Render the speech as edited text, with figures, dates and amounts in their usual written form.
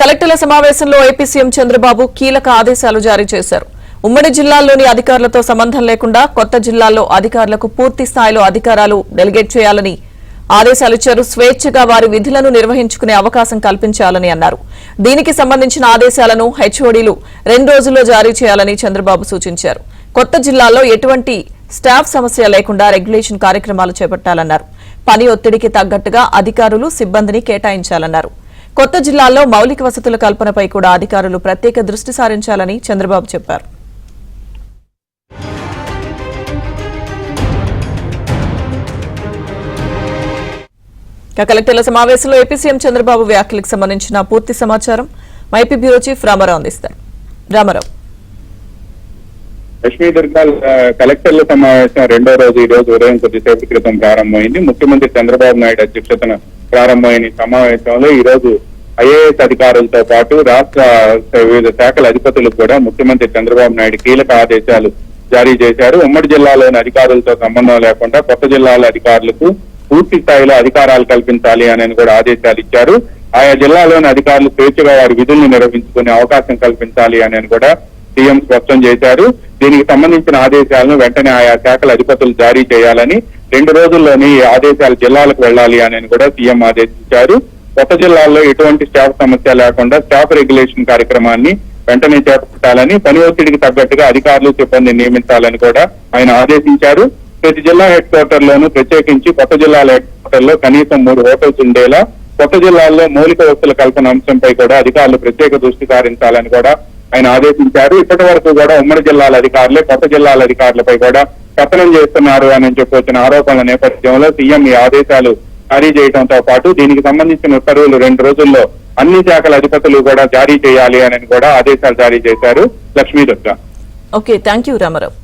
కలెక్టర్ల సమావేశంలో AP CM Chandrababu కీలక ఆదేశాలు జారీ చేశారు. ఉమ్మడి జిల్లాల్లోని అధికారులతో సంబంధం లేకుండా కొత్త జిల్లాల్లో అధికారులకు పూర్తి స్థాయిలో అధికారాలు డెలిగేట్ చేయాలని ఆదేశాలిచ్చారు. స్వేచ్ఛగా వారి విధులను నిర్వహించుకునే అవకాశం కల్పించాలని అన్నారు. దీనికి సంబంధించిన ఆదేశాలను హెచ్ఓడీలు 2 రోజుల్లో జారీ చేయాలని చంద్రబాబు సూచించారు. కొత్త జిల్లాల్లో ఎటువంటి స్టాఫ్ సమస్య లేకుండా రెగ్యులేషన్ కార్యక్రమాలు చేపట్టాలన్నారు. పని ఒత్తిడికి తగ్గట్టుగా అధికారులు సిబ్బందిని కేటాయించాలన్నారు. కొత్త జిల్లాల్లో మౌలిక వసతుల కల్పనపై కూడా అధికారులు ప్రత్యేక దృష్టి సారించాలని చంద్రబాబు చెప్పారు. కలెక్టర్ల సమావేశంలో ఏపీ సీఎం చంద్రబాబు వ్యాఖ్యలకు సంబంధించిన పూర్తి సమాచారం మైపీ బ్యూరో చీఫ్ రామారావు అందిస్తారు. రామారావు. లక్ష్మీ దుర్గాల్ కలెక్టర్ల సమావేశం 2వ రోజు ఈ రోజు ఉదయం కొద్దిసేపటి క్రితం ప్రారంభమైంది. ముఖ్యమంత్రి చంద్రబాబు నాయుడు అధ్యక్షతన ప్రారంభమైన ఈ సమావేశంలో ఈ రోజు ఐఏఎస్ అధికారులతో పాటు రాష్ట్ర వివిధ శాఖల అధిపతులు కూడా ముఖ్యమంత్రి చంద్రబాబు నాయుడు కీలక ఆదేశాలు జారీ చేశారు. ఉమ్మడి జిల్లాలోని అధికారులతో సంబంధం లేకుండా కొత్త జిల్లాల అధికారులకు పూర్తి స్థాయిలో అధికారాలు కల్పించాలి అని కూడా ఆదేశాలు ఇచ్చారు. ఆయా జిల్లాలోని అధికారులు స్వేచ్ఛగా వారి విధుల్ని నిర్వహించుకునే అవకాశం కల్పించాలి అని కూడా సీఎం స్పష్టం చేశారు. దీనికి సంబంధించిన ఆదేశాలను వెంటనే ఆయా శాఖల అధిపతులు జారీ చేయాలని 2 రోజుల్లోనే ఈ ఆదేశాలు జిల్లాలకు వెళ్లాలి అని కూడా సీఎం ఆదేశించారు. కొత్త జిల్లాల్లో ఎటువంటి స్టాఫ్ సమస్య లేకుండా స్టాఫ్ రెగ్యులేషన్ కార్యక్రమాన్ని వెంటనే చేపట్టాలని, పని ఒత్తిడికి తగ్గట్టుగా అధికారులు సిబ్బందిని నియమించాలని కూడా ఆయన ఆదేశించారు. ప్రతి జిల్లా హెడ్ క్వార్టర్ లోనూ ప్రత్యేకించి కొత్త జిల్లాల హెడ్ క్వార్టర్ లో కనీసం 3 హోటల్స్ ఉండేలా, కొత్త జిల్లాల్లో మౌలిక వసతుల కల్పన అంశంపై కూడా అధికారులు ప్రత్యేక దృష్టి సారించాలని కూడా ఆయన ఆదేశించారు. ఇప్పటి వరకు కూడా ఉమ్మడి జిల్లాల అధికారులే కొత్త జిల్లాల అధికారులపై కూడా కథనం చేస్తున్నారు అని చెప్పి వచ్చిన ఆరోపణల నేపథ్యంలో సీఎం ఈ ఆదేశాలు జారీ చేయడంతో పాటు దీనికి సంబంధించిన ఉత్తర్వులు 2 రోజుల్లో అన్ని శాఖల అధిపతులు కూడా జారీ చేయాలి అని కూడా ఆదేశాలు జారీ చేశారు. Lakshmi Durga. Okay, thank you Ramarao.